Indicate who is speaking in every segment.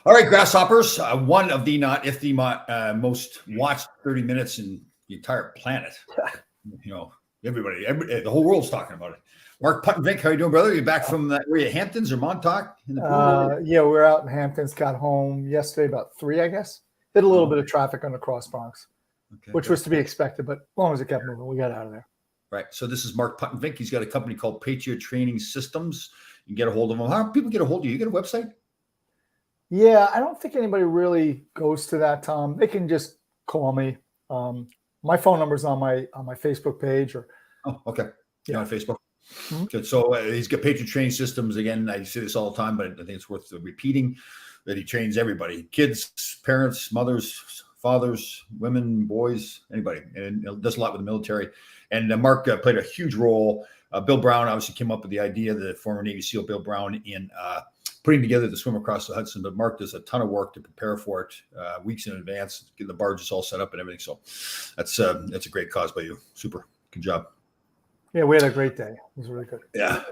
Speaker 1: All right, Grasshoppers. One of the, not if the most watched 30 minutes in the entire planet. You know, everybody, the whole world's talking about it. Mark Puttenvink, how you doing, brother? You back from that area, Hamptons or Montauk?
Speaker 2: Yeah, we were out in Hamptons. Got home yesterday about 3, I guess. Did a little bit of traffic on the Cross Bronx, which was to be expected, but as long as it kept moving, we got out of there.
Speaker 1: Right. So this is Mark Puttenvink. He's got a company called Patriot Training Systems. You can get a hold of him. How do people get a hold of you? You get a website?
Speaker 2: Yeah, I don't think anybody really goes to that, Tom. They can just call me. My phone number is on my Facebook page.
Speaker 1: Okay. Yeah, on Facebook. Mm-hmm. Good. So he's got Patriot Training Systems. Again, I say this all the time, but I think it's worth repeating that he trains everybody: kids, parents, mothers, fathers, women, boys, anybody, and does a lot with the military. And Mark played a huge role. Bill Brown obviously came up with the idea, the former Navy SEAL Bill Brown, in putting together the swim across the Hudson. But Mark does a ton of work to prepare for it weeks in advance, get the barges all set up and everything. So that's a great cause by you. Super. Good job.
Speaker 2: Yeah, we had a great day. It was really good.
Speaker 1: Yeah.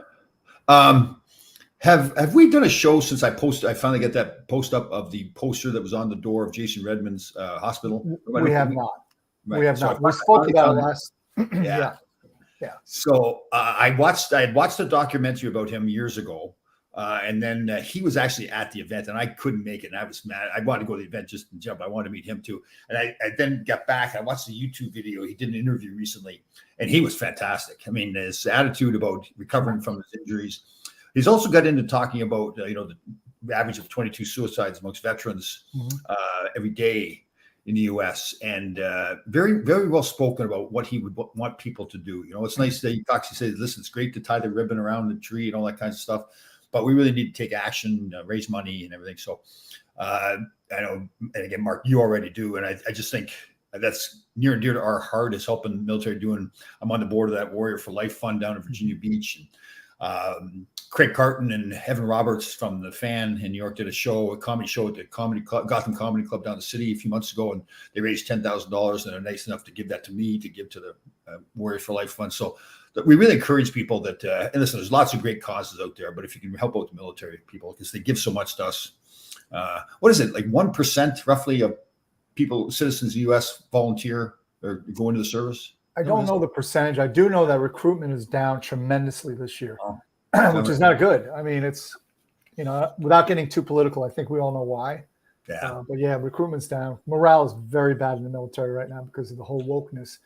Speaker 1: Have we done a show since I finally got that post up of the poster that was on the door of Jason Redmond's hospital?
Speaker 2: We have not. Right. We have not. We spoke about it last.
Speaker 1: Yeah. So I had watched the documentary about him years ago, and then he was actually at the event, and I couldn't make it. And I was mad. I wanted to go to the event just to jump. I wanted to meet him too. And I then got back. I watched the YouTube video. He did an interview recently, and he was fantastic. I mean, his attitude about recovering from his injuries. He's also got into talking about the average of 22 suicides amongst veterans every day in the U.S. and very, very well spoken about what he would want people to do. It's nice that he talks. He says, "Listen, it's great to tie the ribbon around the tree and all that kinds of stuff, but we really need to take action, raise money, and everything." So I know, and again, Mark, you already do, and I just think that's near and dear to our heart is helping the military doing. I'm on the board of that Warrior for Life Fund down in Virginia Beach. And, Craig Carton and Evan Roberts from The Fan in New York did a comedy show at the Gotham Comedy Club down the city a few months ago, and they raised $10,000, and they're nice enough to give that to me to give to the Warrior for Life Fund. So we really encourage people that, and listen, there's lots of great causes out there, but if you can help out the military people, because they give so much to us. What is it, like 1% roughly of people, citizens in the U.S. volunteer or go into the service?
Speaker 2: I don't know the percentage. I do know that recruitment is down tremendously this year, which is not good. I mean, it's, without getting too political, I think we all know why.
Speaker 1: Yeah.
Speaker 2: But yeah, recruitment's down. Morale is very bad in the military right now because of the whole wokeness,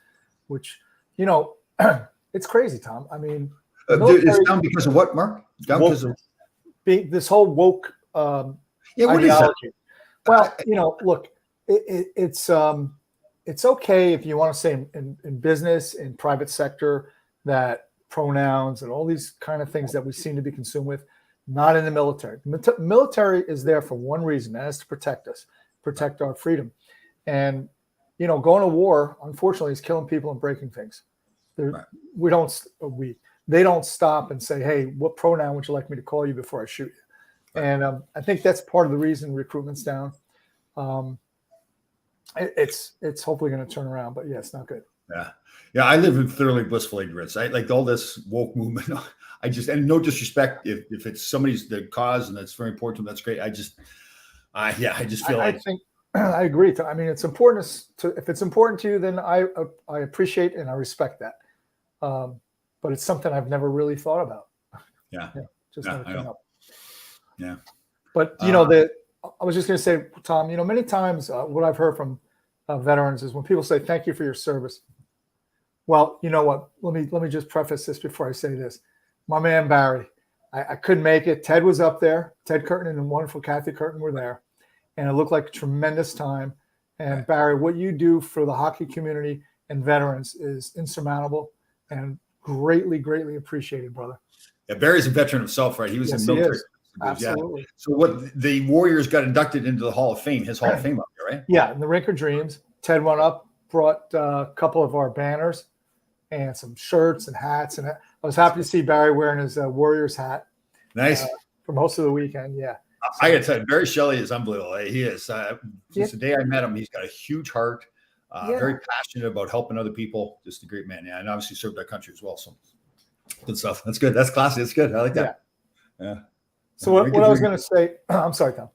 Speaker 2: which, it's crazy, Tom. I mean,
Speaker 1: it's down because of what, Mark? Down because of
Speaker 2: this whole woke ideology. Well, look, it's okay if you want to say in business, in private sector, that pronouns and all these kind of things that we seem to be consumed with, not in the military. The military is there for one reason, and that's to protect us, protect our freedom. And, going to war, unfortunately, is killing people and breaking things. They don't stop and say, "Hey, what pronoun would you like me to call you before I shoot you?" And I think that's part of the reason recruitment's down. It's hopefully going to turn around, but yeah, it's not good.
Speaker 1: Yeah. I live in thoroughly blissful ignorance. I like all this woke movement. And no disrespect if it's somebody's the cause and that's very important to them, that's great. I just feel
Speaker 2: I think I agree. I mean, it's important if it's important to you, then I appreciate and I respect that. But it's something I've never really thought about. Never came up.
Speaker 1: Yeah.
Speaker 2: But I was just going to say, Tom, many times what I've heard from veterans is when people say, "Thank you for your service." Well, you know what? Let me just preface this before I say this. My man, Barry, I couldn't make it. Ted was up there. Ted Curtin and the wonderful Kathy Curtin were there. And it looked like a tremendous time. And Barry, what you do for the hockey community and veterans is insurmountable and greatly, greatly appreciated, brother.
Speaker 1: Yeah, Barry's a veteran himself, right? He was in military.
Speaker 2: Absolutely.
Speaker 1: Yeah. So what the Warriors got inducted into the Hall of Fame, his Hall of Fame up there, right?
Speaker 2: Yeah, in the Rink of Dreams. Ted went up, brought a couple of our banners and some shirts and hats. And I was happy to see Barry wearing his Warriors hat.
Speaker 1: Nice.
Speaker 2: For most of the weekend, yeah.
Speaker 1: I got to tell you, Barry Shelley is unbelievable. He is. Since the day I met him, he's got a huge heart, very passionate about helping other people. Just a great man. Yeah, and obviously served our country as well. So good stuff. That's good. That's classy. That's good. I like that. Yeah.
Speaker 2: So what I was going to say, I'm sorry, Tom.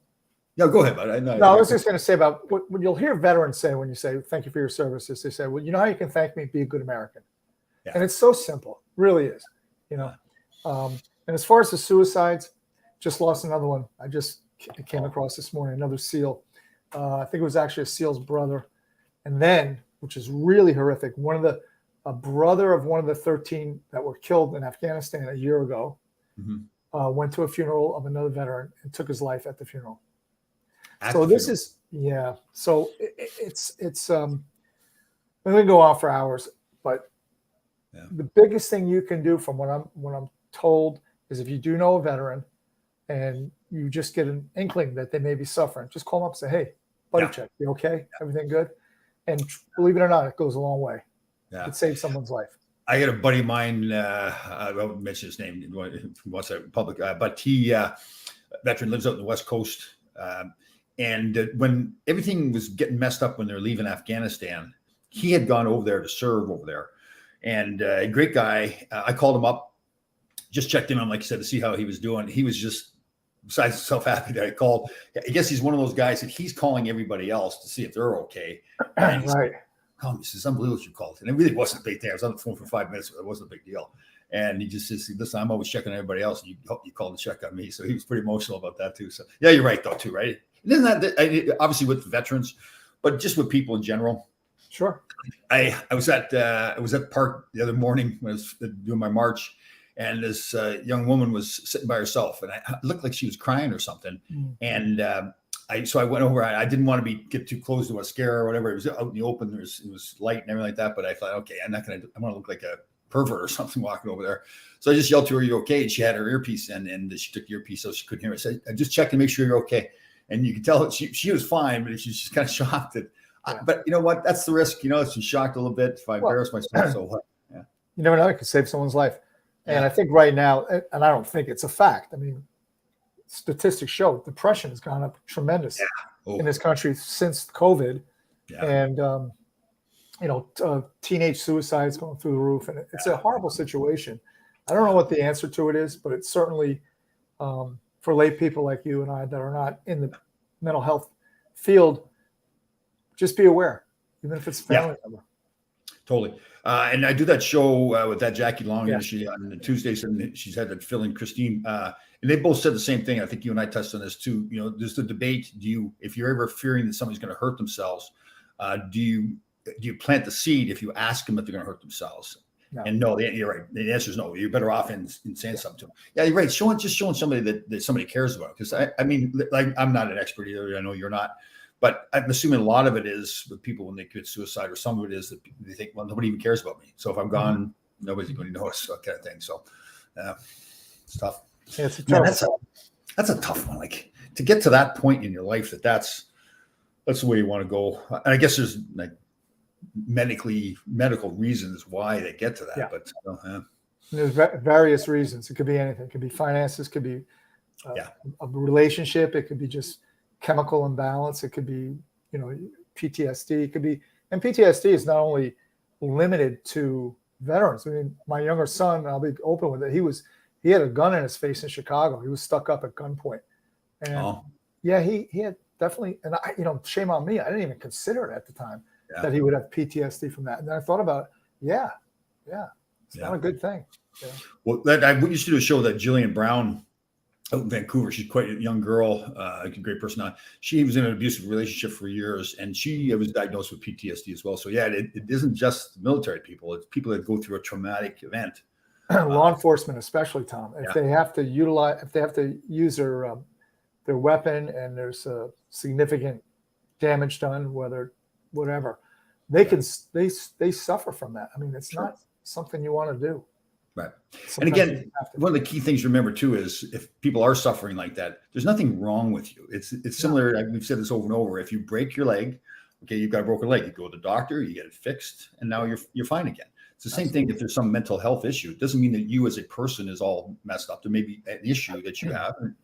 Speaker 1: Yeah, go ahead, bud.
Speaker 2: No, I was just going to say about what you'll hear veterans say when you say thank you for your services. They say, well, you know how you can thank me? Be a good American. Yeah. And it's so simple, really is. You know. And as far as the suicides, just lost another one. I just came across this morning, another SEAL. I think it was actually a SEAL's brother. And then, which is really horrific, a brother of one of the 13 that were killed in Afghanistan a year ago went to a funeral of another veteran and took his life at the funeral. So this is, yeah. So it's we can go on for hours, but the biggest thing you can do from what I'm told is if you do know a veteran and you just get an inkling that they may be suffering, just call them up and say, hey, buddy check, you okay? Everything good? And believe it or not, it goes a long way. Yeah. It saves someone's life.
Speaker 1: I got a buddy of mine, I won't mention his name, he wants that public, but he, veteran, lives out in the West Coast. And when everything was getting messed up when they were leaving Afghanistan, he had gone over there to serve over there. And a great guy, I called him up, just checked in on, like I said, to see how he was doing. He was just, besides himself, happy that I called. I guess he's one of those guys that he's calling everybody else to see if they're okay. And
Speaker 2: right.
Speaker 1: Oh, this is unbelievable you called. And it really wasn't a big thing. I was on the phone for 5 minutes, but it wasn't a big deal. And he just says, listen, I'm always checking on everybody else. And you called to check on me. So he was pretty emotional about that too. So yeah, you're right though too, right? And isn't that obviously with veterans, but just with people in general?
Speaker 2: Sure.
Speaker 1: I was at park the other morning when I was doing my march, and this young woman was sitting by herself, and it looked like she was crying or something. And so I went over. I didn't want to get too close to a scare or whatever. It was out in the open. It was light and everything like that. But I thought, okay, I want to look like a pervert or something walking over there. So I just yelled to her, "You okay?" And she had her earpiece in, and she took the earpiece so she couldn't hear me. I said, "I just checked to make sure you're okay." And you could tell that she was fine, but she's just kind of shocked. But you know what? That's the risk. You know, she's shocked a little bit. If I embarrass myself, so what? Yeah.
Speaker 2: You never know. It could save someone's life. And I think right now, and I don't think it's a fact. I mean, statistics show depression has gone up tremendous in this country since COVID. Yeah. And, teenage suicides going through the roof. And it's a horrible situation. I don't know what the answer to it is, but it's certainly for lay people like you and I that are not in the mental health field, just be aware, even if it's a family member.
Speaker 1: Totally. And I do that show with that Jackie Long on the Tuesdays, and she's had that Phil and Christine, and they both said the same thing. I think you and I touched on this too. You know, there's the debate. If you're ever fearing that somebody's going to hurt themselves, do you plant the seed if you ask them if they're going to hurt themselves? No. And no, you're right. The answer is no. You're better off in saying something to them. Yeah, you're right. Showing somebody that somebody cares about. Because I mean, like, I'm not an expert either. I know you're not. But I'm assuming a lot of it is with people when they commit suicide, or some of it is that they think, well, nobody even cares about me. So if I'm gone, nobody's going to notice, that kind of thing. So it's tough.
Speaker 2: Yeah,
Speaker 1: that's a tough one. Like, to get to that point in your life that's the way you want to go. And I guess there's like medical reasons why they get to that. Yeah. But
Speaker 2: there's various reasons. It could be anything. It could be finances. It could be a relationship. It could be just chemical imbalance. It could be, PTSD. It could be, and PTSD is not only limited to veterans. I mean, my younger son, I'll be open with it. He had a gun in his face in Chicago. He was stuck up at gunpoint, and he had definitely. And shame on me. I didn't even consider it at the time that he would have PTSD from that. And then I thought about, it's not a good thing. Yeah.
Speaker 1: Well, we used to do a show that Jillian Brown out in Vancouver. She's quite a young girl, a great person. She was in an abusive relationship for years, and she was diagnosed with PTSD as well. So it isn't just military people; it's people that go through a traumatic event.
Speaker 2: Law enforcement, especially, Tom, if they have to use their weapon, and there's a significant damage done, whatever, they suffer from that. I mean, it's not something you want to do.
Speaker 1: Right. And again, one of the key things to remember too is if people are suffering like that, there's nothing wrong with you. It's similar. We've said this over and over. If you break your leg, okay, you've got a broken leg, you go to the doctor, you get it fixed, and now you're fine again. It's the same thing if there's some mental health issue. It doesn't mean that you as a person is all messed up. There may be an issue that you have, and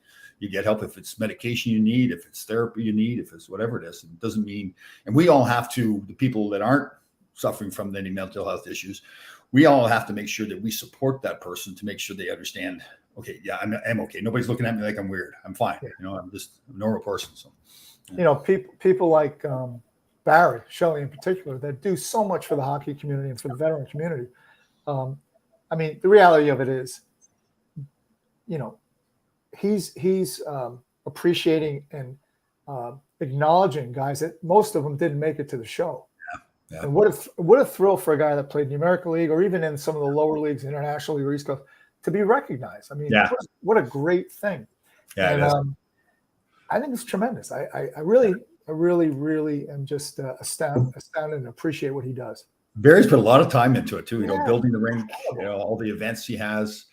Speaker 1: you get help if it's medication you need, if it's therapy you need, if it's whatever it is. It doesn't mean, and we all have to, the people that aren't suffering from any mental health issues, we all have to make sure that we support that person to make sure they understand okay, yeah, I'm okay. Nobody's looking at me like I'm weird. I'm fine.
Speaker 2: Yeah.
Speaker 1: I'm just a normal person. So,
Speaker 2: people like Barry Shelley in particular that do so much for the hockey community and for the veteran community. I mean, the reality of it is, he's appreciating and acknowledging guys that most of them didn't make it to the show.
Speaker 1: Yeah.
Speaker 2: And what a thrill for a guy that played in the American League or even in some of the lower leagues internationally or East Coast to be recognized. I mean, what a great thing.
Speaker 1: Yeah,
Speaker 2: and I think it's tremendous. I really am just astounded and appreciate what he does.
Speaker 1: Barry's put a lot of time into it too, building the rink, all the events he has.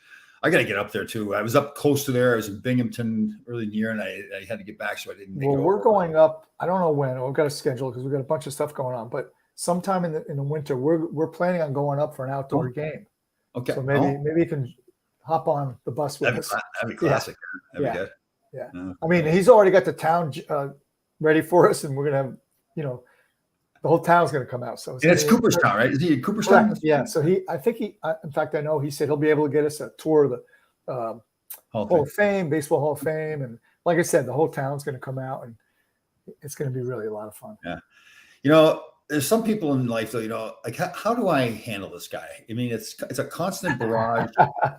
Speaker 1: I got to get up there too. I was up close to there. I was in Binghamton early in the year, and I had to get back, so I didn't make it.
Speaker 2: We're going up. I don't know when. We've got a schedule because we've got a bunch of stuff going on. But sometime in the winter, we're planning on going up for an outdoor game.
Speaker 1: Okay.
Speaker 2: So maybe you can hop on the bus with us.
Speaker 1: That'd be classic. That'd be good.
Speaker 2: Yeah. I mean, he's already got the town ready for us, and we're gonna have, the whole town's going to come out. So
Speaker 1: it's Cooperstown, right? Is he in Cooperstown?
Speaker 2: Correct. Yeah. So in fact, I know he said he'll be able to get us a tour of the Hall of Fame, Baseball Hall of Fame. And like I said, the whole town's going to come out, and it's going to be really a lot of fun.
Speaker 1: Yeah. There's some people in life though, like how do I handle this guy? I mean, it's a constant barrage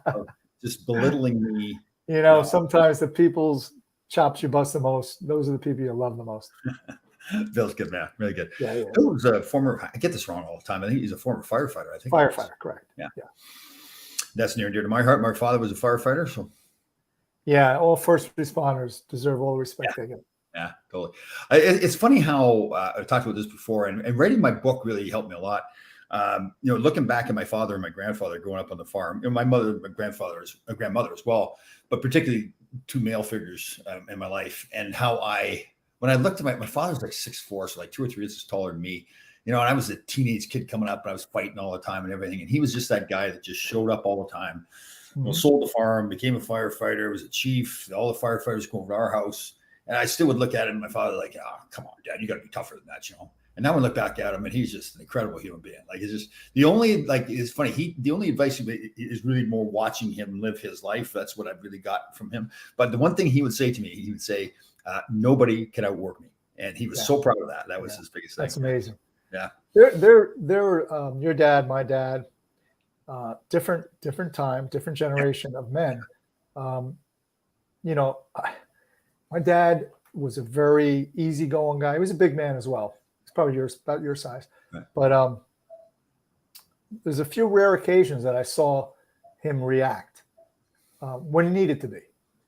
Speaker 1: of just belittling me.
Speaker 2: Sometimes the people's chops you bust the most, those are the people you love the most.
Speaker 1: Bill's good, man. Really good.
Speaker 2: Yeah.
Speaker 1: Bill was a former, I get this wrong all the time. I think he's a former firefighter.
Speaker 2: Firefighter, correct.
Speaker 1: Yeah. That's near and dear to my heart. My father was a firefighter. So,
Speaker 2: yeah, all first responders deserve all the respect they get.
Speaker 1: Yeah, totally. It's funny how I've talked about this before, and writing my book really helped me a lot. Looking back at my father and my grandfather growing up on the farm, my mother, my grandmother as well, but particularly two male figures in my life, and how when I looked at my father was like 6'4", so like 2 or 3 inches taller than me, and I was a teenage kid coming up, and I was fighting all the time and everything. And he was just that guy that just showed up all the time, sold the farm, became a firefighter, was a chief. All the firefighters go over to our house. And I still would look at him, my father, like, oh, come on, Dad, you got to be tougher than that, And now I look back at him, and he's just an incredible human being. Like, it's just it's funny. The only advice is really more watching him live his life. That's what I've really got from him. But the one thing he would say to me, he would say, nobody can outwork me. And he was so proud of that. That was his biggest thing.
Speaker 2: That's amazing.
Speaker 1: Yeah.
Speaker 2: They're your dad, my dad, different time, different generation of men. My dad was a very easygoing guy. He was a big man as well. He's probably about your size.
Speaker 1: Right.
Speaker 2: But there's a few rare occasions that I saw him react when he needed to be.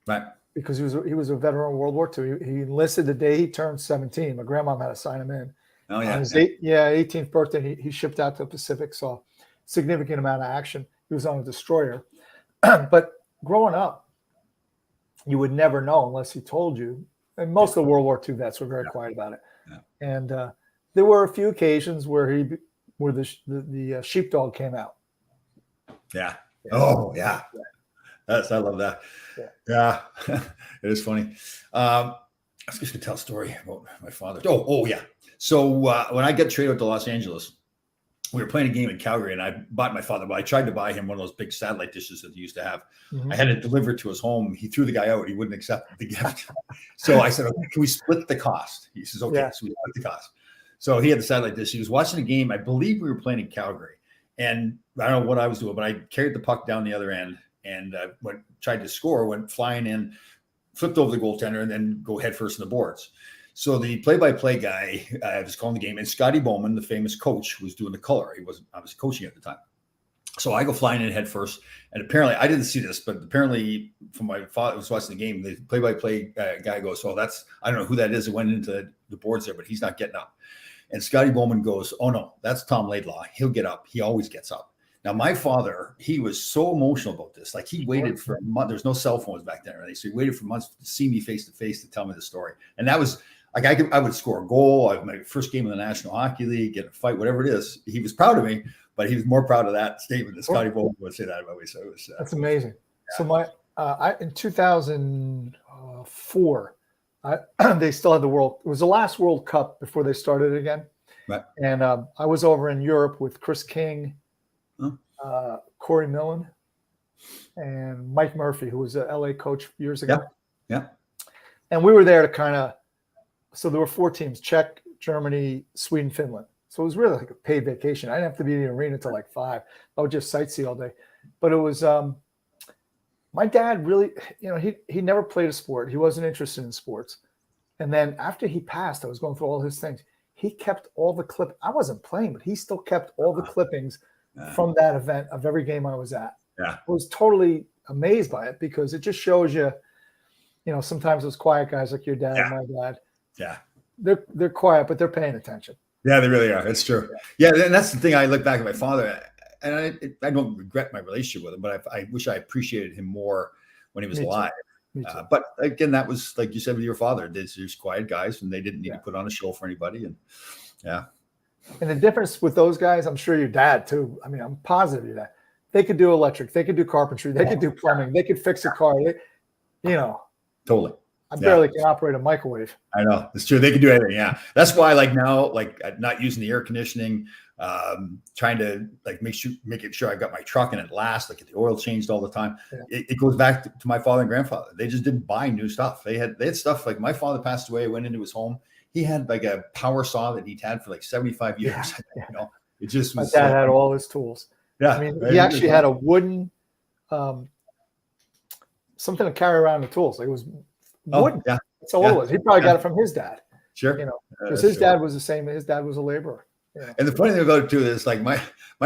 Speaker 1: Right.
Speaker 2: Because he was a veteran of World War II. He enlisted the day he turned 17. My grandma had to sign him in.
Speaker 1: Oh, yeah.
Speaker 2: On his 18th birthday, he shipped out to the Pacific, saw significant amount of action. He was on a destroyer. But growing up, you would never know unless he told you. And most of the World War II vets were very quiet about it.
Speaker 1: Yeah.
Speaker 2: And there were a few occasions where the sheepdog came out.
Speaker 1: Yeah. Oh, yeah. I love that. Yeah. It is funny. I was just going to tell a story about my father. Oh, yeah. So when I got traded to Los Angeles, we were playing a game in Calgary, and I bought my father. Well, I tried to buy him one of those big satellite dishes that he used to have. Mm-hmm. I had it delivered to his home. He threw the guy out. He wouldn't accept the gift. So I said, okay, can we split the cost? He says, okay. Yeah. So we split the cost. So he had the satellite dish. He was watching a game. I believe we were playing in Calgary. And I don't know what I was doing, but I carried the puck down the other end and tried to score, went flying in, flipped over the goaltender, and then go headfirst in the boards. So the play-by-play guy was calling the game, and Scotty Bowman, the famous coach, was doing the color. I was coaching at the time. So I go flying in head first, and apparently I didn't see this, but apparently from my father was watching the game, the play-by-play guy goes, "Oh, I don't know who that is. It went into the boards there, but he's not getting up." And Scotty Bowman goes, "Oh no, that's Tom Laidlaw. He'll get up. He always gets up." Now my father, he was so emotional about this. Like he waited for a month. There's no cell phones back then, right? So he waited for months to see me face to face to tell me the story, and that was. Like I would score a goal. My first game in the National Hockey League, get a fight, whatever it is. He was proud of me, but he was more proud of that statement than Scotty Bowman would say that about me. So it was.
Speaker 2: That's amazing. Yeah. So in 2004, they still had the World. It was the last World Cup before they started it again.
Speaker 1: Right.
Speaker 2: And I was over in Europe with Chris King, Corey Millen, and Mike Murphy, who was a LA coach years ago.
Speaker 1: Yeah.
Speaker 2: And we were there to kind of, so there were 4 teams: Czech, Germany, Sweden, Finland. So it was really like a paid vacation. I didn't have to be in the arena until like 5. I would just sightsee all day. But it was, my dad really, he never played a sport. He wasn't interested in sports. And then after he passed, I was going through all his things. He kept all the I wasn't playing, but he still kept all the clippings from that event of every game I was at.
Speaker 1: Yeah.
Speaker 2: I was totally amazed by it because it just shows you, sometimes those quiet guys like your dad, my dad.
Speaker 1: Yeah.
Speaker 2: They're quiet, but they're paying attention.
Speaker 1: Yeah, they really are. It's true. Yeah. And that's the thing. I look back at my father, and I don't regret my relationship with him, but I wish I appreciated him more when he was alive. But again, that was like you said with your father. They're just quiet guys, and they didn't need to put on a show for anybody. And
Speaker 2: And the difference with those guys, I'm sure your dad too. I mean, I'm positive your dad. They could do electric, they could do carpentry, they could do plumbing, they could fix a car.
Speaker 1: Totally.
Speaker 2: I barely can operate a microwave.
Speaker 1: I know, it's true. They can do anything. Yeah, that's why like now, like not using the air conditioning, trying to like making sure I got my truck and it lasts, like get the oil changed all the time. Yeah. It goes back to my father and grandfather. They just didn't buy new stuff. They had stuff like my father passed away, went into his home. He had like a power saw that he'd had for like 75 years.
Speaker 2: Yeah.
Speaker 1: It just was.
Speaker 2: My dad had all his tools. Yeah, I mean, he actually had a wooden something to carry around the tools. Like it was wooden. Yeah. That's all it was. He probably got it from his dad.
Speaker 1: Sure.
Speaker 2: Because his dad was the same. His dad was a laborer. Yeah.
Speaker 1: And the funny thing about it too is like my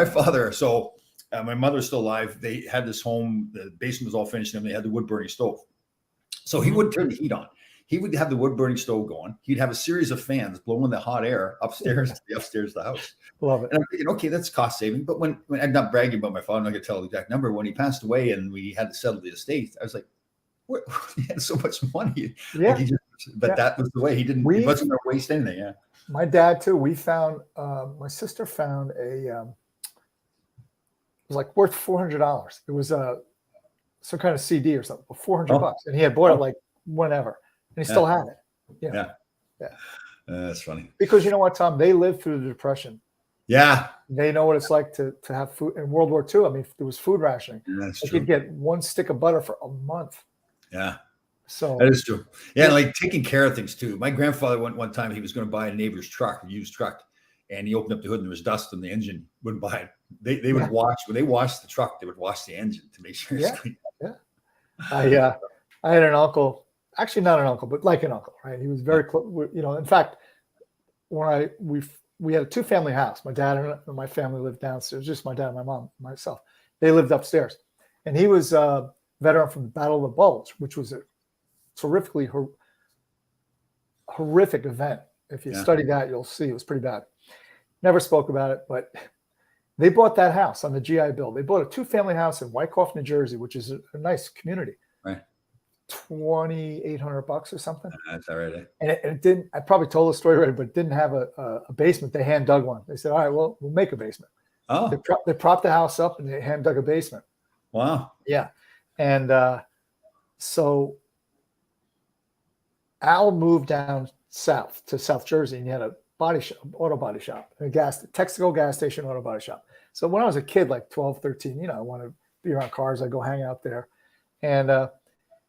Speaker 1: father. So my mother's still alive. They had this home. The basement was all finished, and they had the wood burning stove. So he wouldn't turn the heat on. He would have the wood burning stove going. He'd have a series of fans blowing the hot air upstairs to the upstairs of the house.
Speaker 2: Love it.
Speaker 1: And I'm thinking, okay, that's cost saving. But when I'm not bragging about my father, I'm not going to tell the exact number. When he passed away and we had to settle the estate, I was like, what? He had so much money.
Speaker 2: Yeah.
Speaker 1: But that was the way. He wasn't going to waste anything. Yeah.
Speaker 2: My dad too. We found, my sister found it was like worth $400. It was some kind of CD or something, $400. And he had bought it like whenever. And he still had it. Yeah.
Speaker 1: That's funny.
Speaker 2: Because you know what, Tom? They lived through the Depression.
Speaker 1: Yeah.
Speaker 2: They know what it's like to have food in World War II. I mean, there was food rationing.
Speaker 1: That's
Speaker 2: you
Speaker 1: true.
Speaker 2: could get 1 stick of butter for a month.
Speaker 1: Yeah.
Speaker 2: So
Speaker 1: that is true. Yeah, and like taking care of things too. My grandfather went one time, he was going to buy a neighbor's truck, a used truck, and he opened up the hood and there was dust in the engine, wouldn't buy it. They would watch, when they washed the truck, they would wash the engine to make sure it's clean.
Speaker 2: Yeah. I had an uncle. Actually, not an uncle, but like an uncle, right? He was very close. In fact, when we had a 2-family house. My dad and my family lived downstairs. Just my dad, my mom, myself. They lived upstairs, and he was a veteran from the Battle of the Bulge, which was a terrifically horrific event. If you study that, you'll see it was pretty bad. Never spoke about it, but they bought that house on the GI Bill. They bought a 2-family house in Wyckoff, New Jersey, which is a nice community.
Speaker 1: Right.
Speaker 2: $2,800 or something.
Speaker 1: That's all right.
Speaker 2: And it didn't. I probably told the story already, but it didn't have a basement. They hand dug one. They said, "All right, well, we'll make a basement."
Speaker 1: Oh.
Speaker 2: They propped the house up and they hand dug a basement.
Speaker 1: Wow.
Speaker 2: Yeah, and so Al moved down south to South Jersey, and he had a body shop, auto body shop, a Texaco gas station auto body shop. So when I was a kid, like 12, 13, I wanted to be around cars. I'd go hang out there, and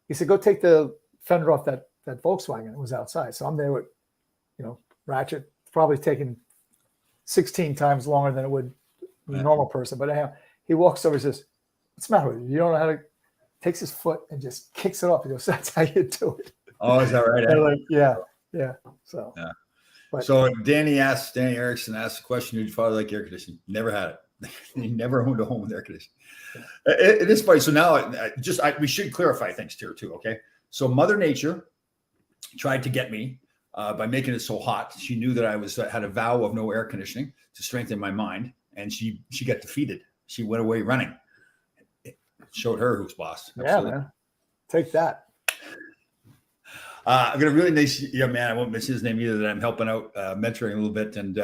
Speaker 2: he said, "Go take the fender off that Volkswagen." It was outside. So I'm there with, ratchet, probably taking 16 times longer than it would a normal person. But anyhow, he walks over and says, "What's the matter with you? You don't know how to," takes his foot and just kicks it off. He goes, "That's how you do it."
Speaker 1: Oh, is that right?
Speaker 2: Like, yeah. So,
Speaker 1: yeah. So Danny Erickson asked the question, did your father like air conditioning? Never had it. He never owned a home with air conditioning. Yeah. It is funny. So now we should clarify things here too. Okay. So Mother Nature tried to get me by making it so hot. She knew that I had a vow of no air conditioning to strengthen my mind. And she got defeated. She went away running. It showed her who's boss.
Speaker 2: Absolutely. Yeah, man. Take that.
Speaker 1: I've got a really nice young man. I won't mention his name either, that I'm helping out, mentoring a little bit. And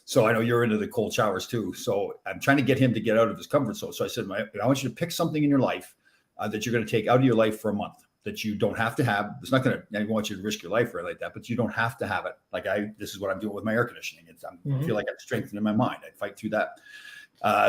Speaker 1: so I know you're into the cold showers too. So I'm trying to get him to get out of his comfort zone. So I said, I want you to pick something in your life that you're going to take out of your life for a month that you don't have to have. It's not going to, I don't want you to risk your life or like that, but you don't have to have it. Like this is what I'm doing with my air conditioning. I feel like I'm strengthening my mind. I fight through that.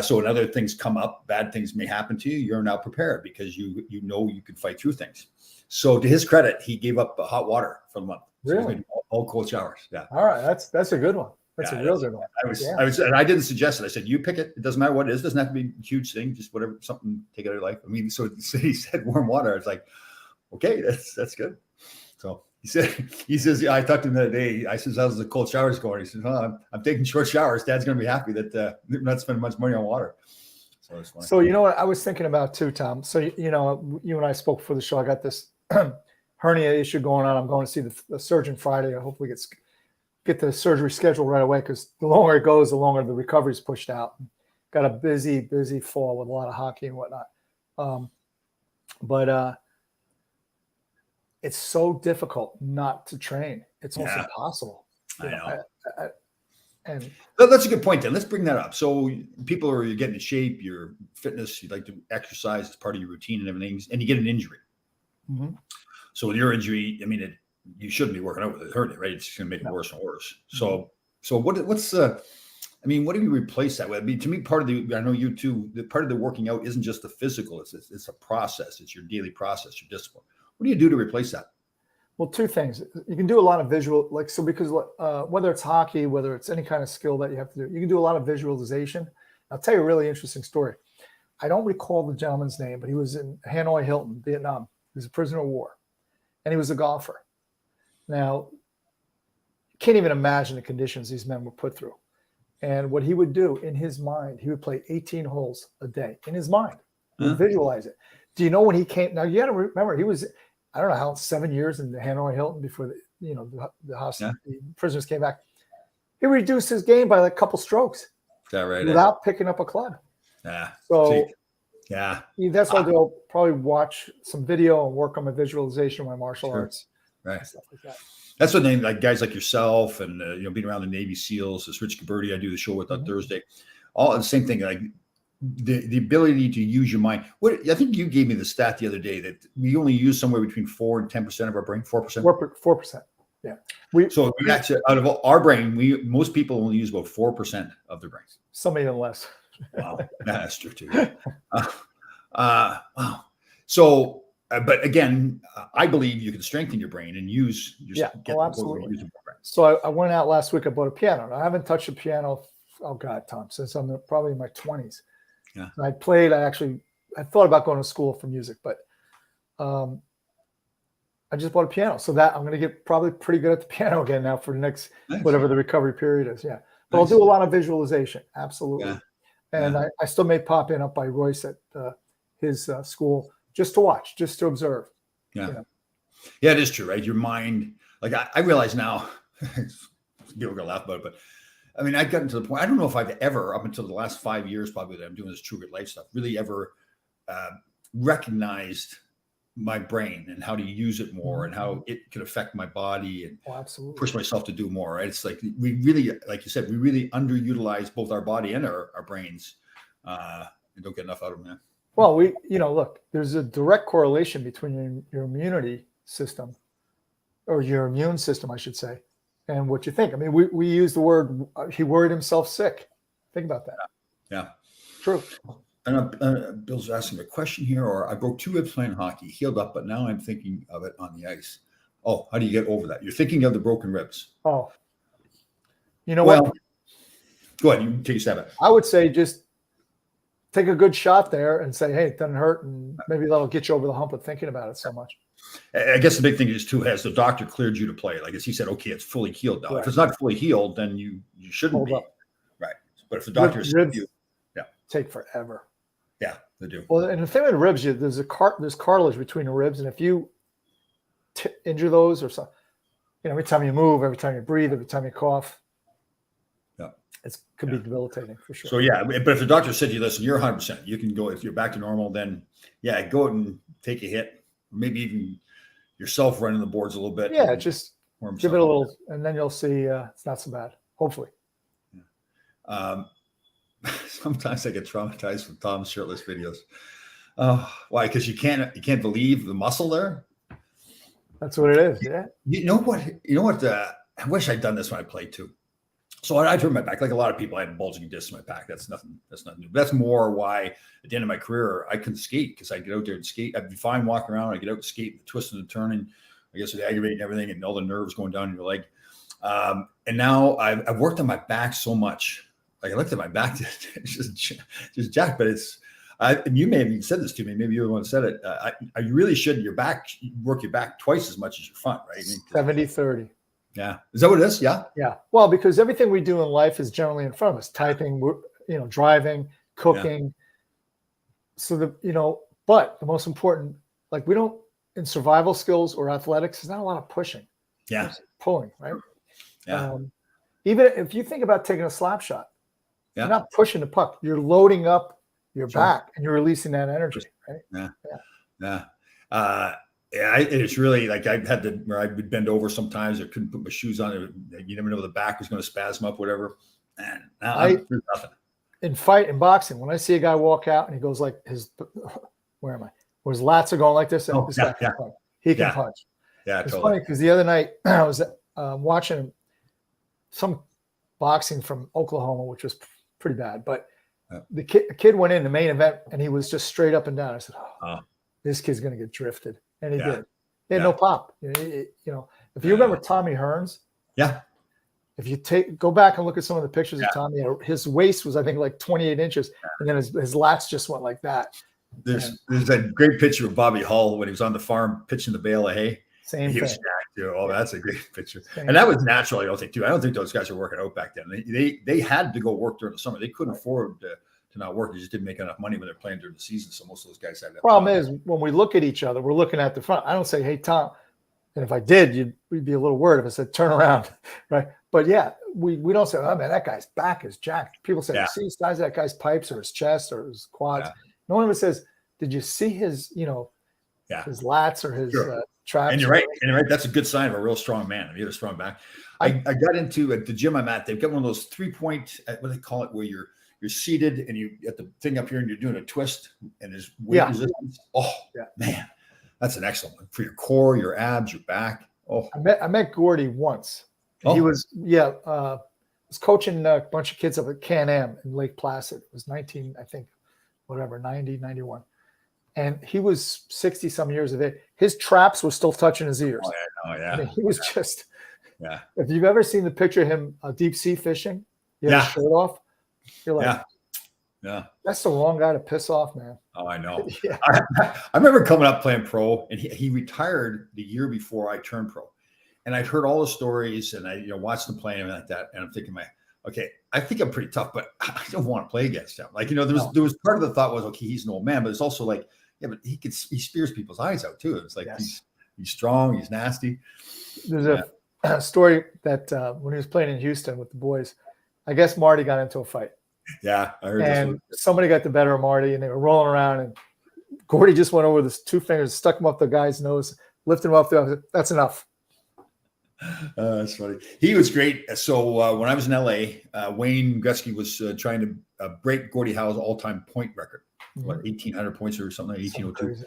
Speaker 1: So when other things come up, bad things may happen to you, you're now prepared because you know you can fight through things. So to his credit, he gave up hot water for the month. So
Speaker 2: Really?
Speaker 1: all cold showers. Yeah.
Speaker 2: All right. That's a good one. That's a real good one.
Speaker 1: And I didn't suggest it. I said, you pick it. It doesn't matter what it is. It doesn't have to be a huge thing. Just whatever, something take out of your life. I mean, so he said warm water. It's like, okay, that's good. So he says, yeah, I talked to him the other day. I says, how's the cold showers going? He says, oh, I'm taking short showers. Dad's going to be happy that I'm not spending much money on water. So it's funny.
Speaker 2: So, you know what I was thinking about too, Tom? So, you know, you and I spoke before the show. I got this hernia issue going on. I'm going to see the surgeon Friday. I hopefully get the surgery scheduled right away, because the longer it goes, the longer the recovery is pushed out. Got a busy fall with a lot of hockey and whatnot. But it's so difficult not to train. It's almost impossible.
Speaker 1: I know.
Speaker 2: And
Speaker 1: that's a good point. Then let's bring that up. So people are getting in shape, your fitness, you like to exercise as part of your routine and everything, and you get an injury.
Speaker 2: Mm-hmm.
Speaker 1: So with your injury, I mean, you shouldn't be working out with it, hurt it, right? It's just going to make it worse and worse.
Speaker 2: Mm-hmm.
Speaker 1: So what's I mean, what do you replace that with? I mean, to me, I know you too, the part of the working out isn't just the physical. It's a process. It's your daily process, your discipline. What do you do to replace that?
Speaker 2: Well, two things. You can do a lot of visual, because whether it's hockey, whether it's any kind of skill that you have to do, you can do a lot of visualization. I'll tell you a really interesting story. I don't recall the gentleman's name, but he was in Hanoi Hilton, Vietnam. He was a prisoner of war, and he was a golfer. Now, you can't even imagine the conditions these men were put through. And what he would do in his mind, he would play 18 holes a day in his mind. He would visualize it. Do you know when he came? Now, you got to remember, he was, I don't know how, 7 years in the Hanoi Hilton before the prisoners came back. He reduced his game by like a couple strokes.
Speaker 1: Is that right?
Speaker 2: Without picking up a club.
Speaker 1: Yeah.
Speaker 2: So
Speaker 1: that's
Speaker 2: why they'll probably watch some video and work on my visualization, my martial arts,
Speaker 1: right?
Speaker 2: Stuff like that.
Speaker 1: That's what like guys like yourself and being around the Navy SEALs. This Rich Gabberty I do the show with on Thursday. All the same thing. Like the ability to use your mind. I think you gave me the stat the other day that we only use somewhere between 4 and 10% of our brain. 4%.
Speaker 2: 4%. Yeah.
Speaker 1: We actually, out of our brain, most people only use about 4% of their brains.
Speaker 2: Some even less.
Speaker 1: Wow, that's true too. Wow. So, but again, I believe you can strengthen your brain and use your
Speaker 2: absolutely. So I went out last week. I bought a piano. I haven't touched a piano. Oh God, Tom, since I'm probably in my 20s.
Speaker 1: Yeah.
Speaker 2: And I thought about going to school for music, but I just bought a piano. So that I'm going to get probably pretty good at the piano again now for the next, whatever the recovery period is. Yeah. But I'll do a lot of visualization. Absolutely. Yeah. And I still may pop in up by Royce at his school just to watch, just to observe.
Speaker 1: Yeah. Yeah, it is true, right? Your mind, like I realize now, people are going to laugh about it, but I mean, I've gotten to the point, I don't know if I've ever, up until the last 5 years, probably that I'm doing this True Grit Life stuff, really ever recognized my brain and how to use it more and how it could affect my body and push myself to do more. Right? It's like we really, like you said, we really underutilize both our body and our brains and don't get enough out of them.
Speaker 2: Well, look, there's a direct correlation between your immunity system, or your immune system, I should say, and what you think. I mean, we use the word, he worried himself sick. Think about that.
Speaker 1: Yeah.
Speaker 2: True.
Speaker 1: And Bill's asking a question here, or I broke 2 ribs playing hockey, healed up, but now I'm thinking of it on the ice. Oh, how do you get over that? You're thinking of the broken ribs.
Speaker 2: Oh, you know what?
Speaker 1: Go ahead. You take a stab at it.
Speaker 2: I would say just take a good shot there and say, hey, it doesn't hurt. And maybe that'll get you over the hump of thinking about it so much.
Speaker 1: I guess the big thing is too, has the doctor cleared you to play? Like, as he said, okay, it's fully healed now. Right. If it's not fully healed, then you shouldn't be. Up. Right. But if the doctor said you,
Speaker 2: take forever.
Speaker 1: Yeah, they do.
Speaker 2: Well, and the thing with ribs, there's cartilage between the ribs, and if you injure those or something, every time you move, every time you breathe, every time you cough, it could be debilitating for sure.
Speaker 1: So but if the doctor said to you, listen, you're 100%, you can go, if you're back to normal, then go out and take a hit, maybe even yourself running the boards a little bit.
Speaker 2: Yeah, just give it a little, and then you'll see it's not so bad. Hopefully.
Speaker 1: Sometimes I get traumatized from Tom's shirtless videos. Why? Because you can't believe the muscle there.
Speaker 2: That's what it is. Yeah.
Speaker 1: You know what? I wish I'd done this when I played too. So I turned my back, like a lot of people. I had bulging discs in my back. That's nothing. That's not new. But that's more why at the end of my career I couldn't skate, because I get out there and skate. I'd be fine walking around. I get out and skate, twisting and turning. I guess with aggravating everything and all the nerves going down in your leg. And now I've worked on my back so much. Like I looked at my back, it's just jacked. But and you may have even said this to me. Maybe you're the one who said it. I really should work your back twice as much as your front, right? I mean,
Speaker 2: 70-30.
Speaker 1: Yeah. Is that what it is? Yeah.
Speaker 2: Yeah. Well, because everything we do in life is generally in front of us: typing, driving, cooking. Yeah. So but the most important, like we don't, in survival skills or athletics, there's not a lot of pushing.
Speaker 1: Yeah.
Speaker 2: There's pulling, right?
Speaker 1: Yeah.
Speaker 2: Even if you think about taking a slap shot,
Speaker 1: yeah.
Speaker 2: You're not pushing the puck. You're loading up your back and you're releasing that energy, right?
Speaker 1: Yeah. Yeah. Yeah. It's really like I had where I would bend over sometimes. I couldn't put my shoes on. You never know the back was going to spasm up, whatever. And there's nothing.
Speaker 2: In boxing, when I see a guy walk out and he goes like where am I? Where his lats are going like this, and he can punch.
Speaker 1: Yeah,
Speaker 2: it's funny because the other night I was watching some boxing from Oklahoma, which was pretty bad. But the kid went in the main event and he was just straight up and down. I said, this kid's going to get drifted. And he did. He had no pop. If you remember Tommy Hearns.
Speaker 1: Yeah.
Speaker 2: If you go back and look at some of the pictures of Tommy, his waist was, I think, like 28 inches. And then his lats just went like that.
Speaker 1: There's a great picture of Bobby Hull when he was on the farm pitching the bale of hay.
Speaker 2: Same thing.
Speaker 1: Oh, that's a great picture. And that was natural, I don't think, too. I don't think those guys were working out back then. They had to go work during the summer. They couldn't afford to not work. They just didn't make enough money when they're playing during the season. So most of those guys had that.
Speaker 2: Problem is, when we look at each other, we're looking at the front. I don't say, hey, Tom. And if I did, we'd be a little worried if I said, turn around, right? But yeah, we don't say, oh, man, that guy's back is jacked. People say, see the size of that guy's pipes or his chest or his quads. Yeah. No one ever says, did you see his, his lats or his traps?
Speaker 1: And you're right. That's a good sign of a real strong man. If you have a strong back. I got into at the gym I'm at. They've got one of those 3-point, what do they call it, where you're seated and you get the thing up here and you're doing a twist and there's weight resistance. Oh, man. That's an excellent one for your core, your abs, your back. Oh,
Speaker 2: I met Gordy once. He was coaching a bunch of kids up at Can-Am in Lake Placid. It was 90, 91. And he was 60 some years of age. His traps were still touching his ears.
Speaker 1: Oh yeah.
Speaker 2: I mean, he was just, if you've ever seen the picture of him deep sea fishing, he had his shirt off. You're like, that's the wrong guy to piss off, man.
Speaker 1: Oh, I know. I remember coming up playing pro, and he retired the year before I turned pro. And I'd heard all the stories, and I watched him play and like that. And I'm thinking, I think I'm pretty tough, but I don't want to play against him. Like, there was part of the thought was, okay, he's an old man, but it's also like, but he spears people's eyes out too. It's like he's strong, he's nasty.
Speaker 2: There's a story that when he was playing in Houston with the boys, I guess Marty got into a fight.
Speaker 1: Yeah, I heard
Speaker 2: and somebody got the better of Marty, and they were rolling around, and Gordy just went over with his 2 fingers, stuck him up the guy's nose, lifted him up. That's enough.
Speaker 1: That's funny. He was great. So when I was in LA, Wayne Gretzky was trying to break Gordie Howe's all-time point record. 1,800 points or something, 1,802.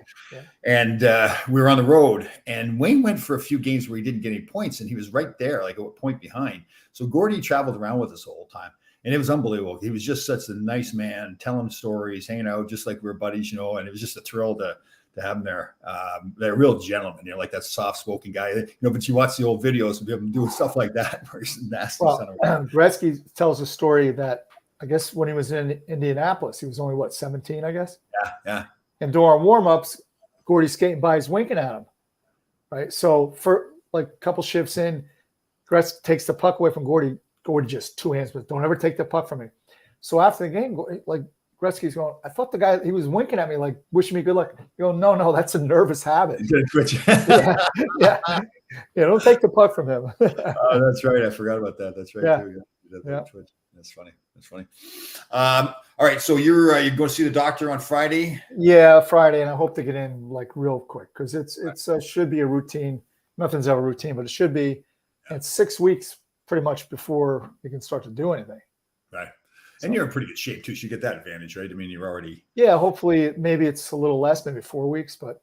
Speaker 1: And we were on the road, and Wayne went for a few games where he didn't get any points, and he was right there, like a point behind. So Gordie traveled around with us the whole time. And it was unbelievable. He was just such a nice man, telling stories, hanging out just like we were buddies, and it was just a thrill to have him there. They're a real gentleman, like that soft-spoken guy. But you watch the old videos of him doing stuff like that, where he's nasty.
Speaker 2: Gretzky tells a story that I guess when he was in Indianapolis, he was only 17, I guess.
Speaker 1: Yeah. And
Speaker 2: during warm-ups, Gordie's skating by, he's winking at him, right? So for like a couple shifts in, Gretzky takes the puck away from Gordie. Gordie just 2 hands, but don't ever take the puck from me. So after the game, like Gretzky's going, I thought the guy, he was winking at me, like wishing me good luck. You go, no, that's a nervous habit. Yeah, don't take the puck from him.
Speaker 1: Oh, that's right. I forgot about that. That's right. Too. Yeah. That's funny. All right. So you're going to see the doctor on Friday?
Speaker 2: Yeah, Friday, and I hope to get in like real quick because it's should be a routine. Nothing's ever routine, but it should be. And it's 6 weeks pretty much before you can start to do anything.
Speaker 1: Right. And you're in pretty good shape too. So you get that advantage, right? I mean, you're already.
Speaker 2: Yeah. Hopefully maybe it's a little less, maybe 4 weeks, but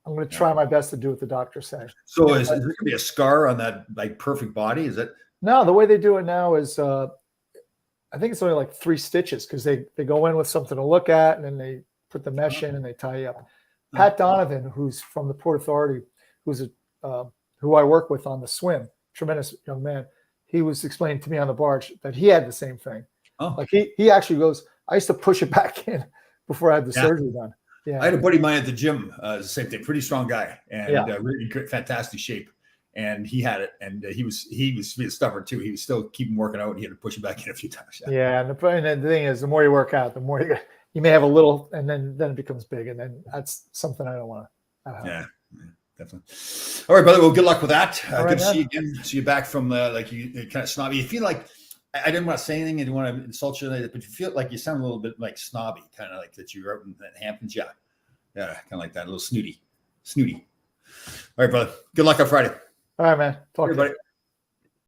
Speaker 2: I'm going to try my best to do what the doctors say.
Speaker 1: So is there going to be a scar on that like perfect body? Is it?
Speaker 2: No, the way they do it now is, I think it's only like 3 stitches because they go in with something to look at and then they put the mesh in and they tie you up. Pat Donovan, who's from the Port Authority, who I work with on the swim, tremendous young man. He was explaining to me on the barge that he had the same thing.
Speaker 1: Oh.
Speaker 2: Like he actually goes, I used to push it back in before I had the surgery done. Yeah.
Speaker 1: I had a buddy of mine at the gym, the same thing, pretty strong guy and really good, fantastic shape. And he had it, and he was stubborn too. He was still keeping working out, and he had to push it back in a few times.
Speaker 2: Yeah, and the thing is, the more you work out, the more you may have a little, and then it becomes big, and then that's something I don't want to.
Speaker 1: Yeah, definitely. All right, brother. Well, good luck with that. Good to see you again. See you back from like you kind of snobby. You feel like I didn't want to say anything. I didn't want to insult you, but you feel like you sound a little bit like snobby, kind of like that you were out in Hamptons. Yeah, kind of like that, a little snooty. All right, brother. Good luck on Friday.
Speaker 2: All right, man. Talk to you.
Speaker 1: Everybody.